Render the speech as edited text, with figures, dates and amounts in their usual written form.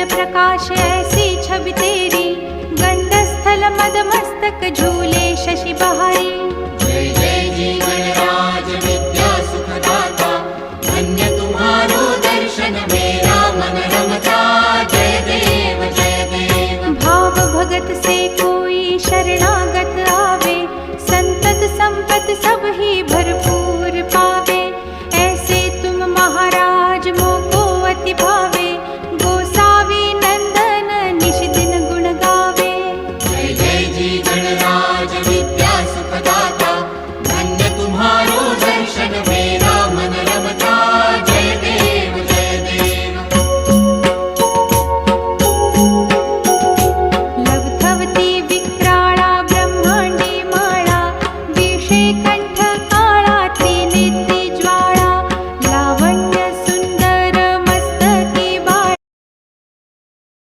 प्रकाश ऐसी छवि तेरी, गंडस्थल मद मस्तक झूले शशि बहारी। जय जय जी गणराज विद्या सुखदाता, धन्य तुम्हारो दर्शन में